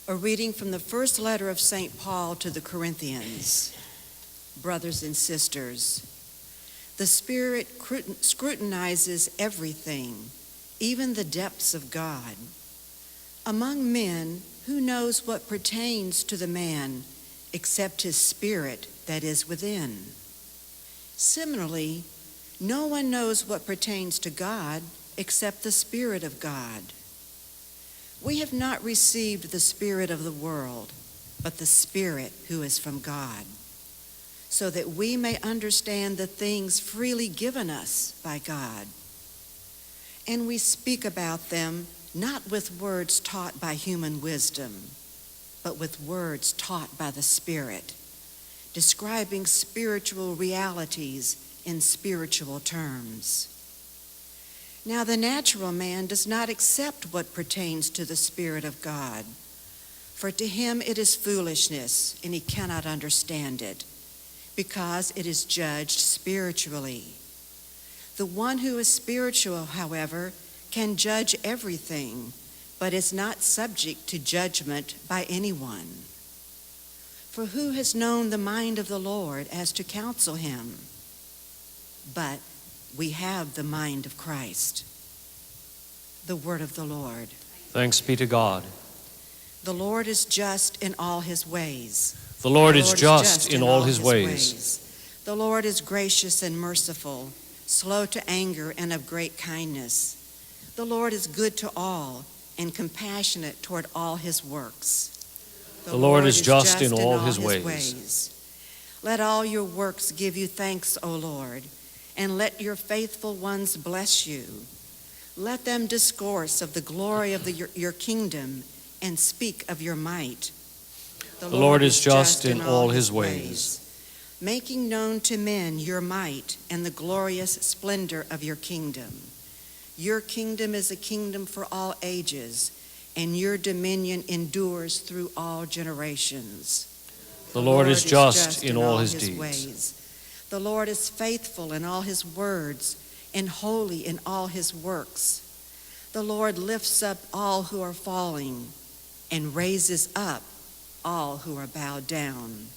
A reading from the first letter of St. Paul to the Corinthians. Brothers and sisters, the Spirit scrutinizes everything, even the depths of God. Among men, who knows what pertains to the man except his spirit that is within? Similarly, no one knows what pertains to God except the Spirit of God. We have not received the spirit of the world, but the Spirit who is from God, so that we may understand the things freely given us by God. And we speak about them not with words taught by human wisdom, but with words taught by the Spirit, describing spiritual realities in spiritual terms. Now the natural man does not accept what pertains to the Spirit of God, for to him it is foolishness, and he cannot understand it, because it is judged spiritually. The one who is spiritual, however, can judge everything, but is not subject to judgment by anyone. For who has known the mind of the Lord as to counsel him? But we have the mind of Christ. The word of the Lord. Thanks be to God. The Lord is just in all his ways. The Lord is just in all his ways. The Lord is gracious and merciful, slow to anger and of great kindness. The Lord is good to all and compassionate toward all his works. The Lord is just in all his ways. Let all your works give you thanks, O Lord, and let your faithful ones bless you. Let them discourse of the glory of your kingdom and speak of your might. The Lord is just in all his ways, making known to men your might and the glorious splendor of your kingdom. Your kingdom is a kingdom for all ages, and your dominion endures through all generations. The Lord is just in all his deeds. Ways. The Lord is faithful in all his words and holy in all his works. The Lord lifts up all who are falling and raises up all who are bowed down.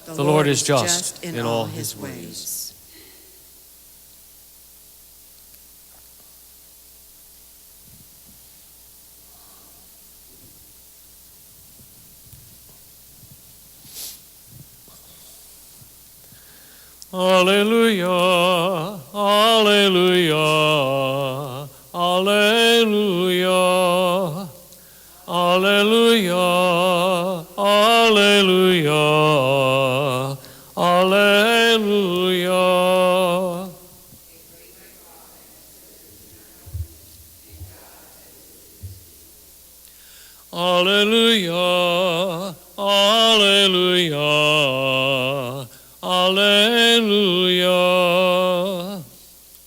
The Lord is just in all his ways. Alleluia, alleluia, alleluia, alleluia, alleluia, alleluia. Alleluia, alleluia, alleluia.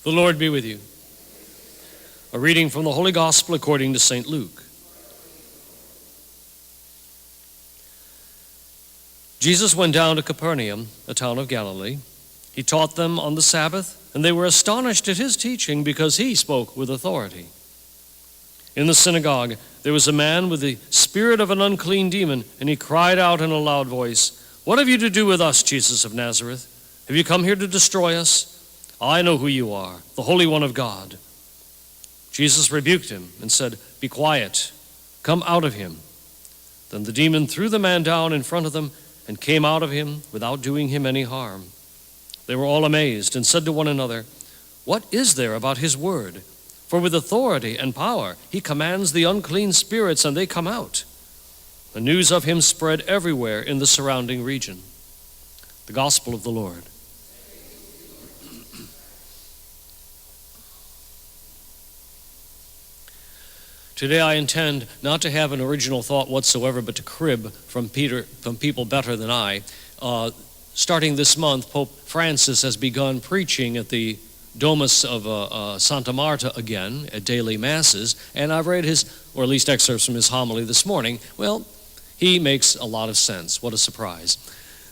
The Lord be with you. A reading from the Holy Gospel according to St. Luke. Jesus went down to Capernaum, a town of Galilee. He taught them on the Sabbath, and they were astonished at his teaching because he spoke with authority. In the synagogue, there was a man with the spirit of an unclean demon, and he cried out in a loud voice, "What have you to do with us, Jesus of Nazareth? Have you come here to destroy us? I know who you are, the Holy One of God." Jesus rebuked him and said, "Be quiet, come out of him." Then the demon threw the man down in front of them and came out of him without doing him any harm. They were all amazed and said to one another, "What is there about his word? For with authority and power he commands the unclean spirits, and they come out." The news of him spread everywhere in the surrounding region. The Gospel of the Lord. Today I intend not to have an original thought whatsoever, but to crib from people better than I. Starting this month, Pope Francis has begun preaching at the Domus of Santa Marta again at daily masses, and I've read his, or at least excerpts from his homily this morning. Well, he makes a lot of sense. What a surprise.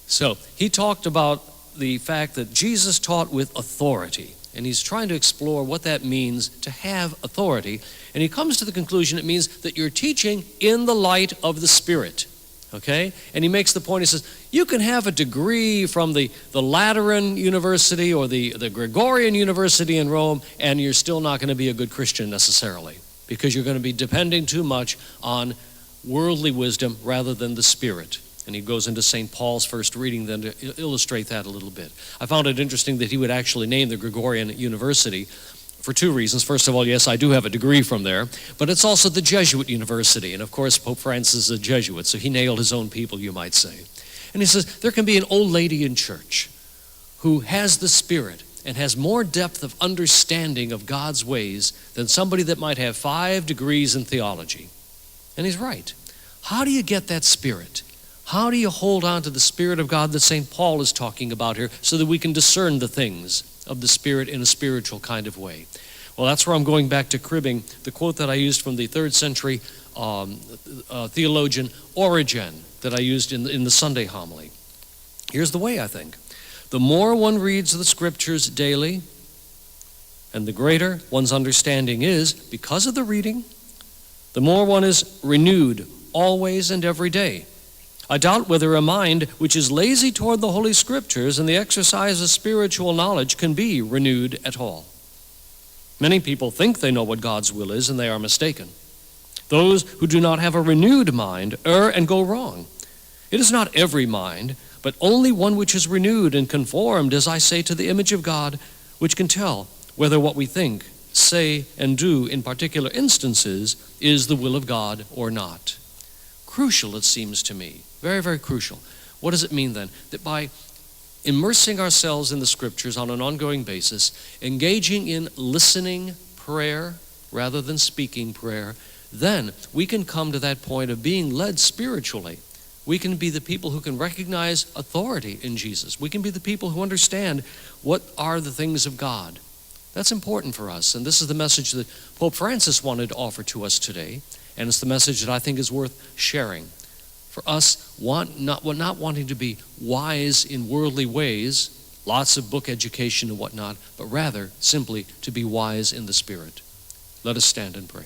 So he talked about the fact that Jesus taught with authority. And he's trying to explore what that means to have authority. And he comes to the conclusion it means that you're teaching in the light of the Spirit. Okay? And he makes the point, he says, you can have a degree from the Lateran University or the Gregorian University in Rome, and you're still not going to be a good Christian necessarily, because you're going to be depending too much on worldly wisdom rather than the Spirit. And he goes into St. Paul's first reading then to illustrate that a little bit. I found it interesting that he would actually name the Gregorian University for two reasons. First of all, yes, I do have a degree from there, but it's also the Jesuit University. And of course, Pope Francis is a Jesuit, so he nailed his own people, you might say. And he says, there can be an old lady in church who has the Spirit and has more depth of understanding of God's ways than somebody that might have 5 degrees in theology. And he's right. How do you get that Spirit? How do you hold on to the Spirit of God that St. Paul is talking about here so that we can discern the things of the Spirit in a spiritual kind of way? Well, that's where I'm going back to cribbing the quote that I used from the 3rd century theologian Origen that I used in the Sunday homily. Here's the way I think. The more one reads the Scriptures daily, and the greater one's understanding is because of the reading, the more one is renewed always and every day. I doubt whether a mind which is lazy toward the Holy Scriptures and the exercise of spiritual knowledge can be renewed at all. Many people think they know what God's will is, and they are mistaken. Those who do not have a renewed mind err and go wrong. It is not every mind, but only one which is renewed and conformed, as I say, to the image of God, which can tell whether what we think, say, and do in particular instances is the will of God or not. Crucial, it seems to me. Very, very crucial. What does it mean then? That by immersing ourselves in the Scriptures on an ongoing basis, engaging in listening prayer rather than speaking prayer, then we can come to that point of being led spiritually. We can be the people who can recognize authority in Jesus. We can be the people who understand what are the things of God. That's important for us, and this is the message that Pope Francis wanted to offer to us today, and it's the message that I think is worth sharing. For us, not wanting to be wise in worldly ways, lots of book education and whatnot, but rather simply to be wise in the Spirit. Let us stand and pray.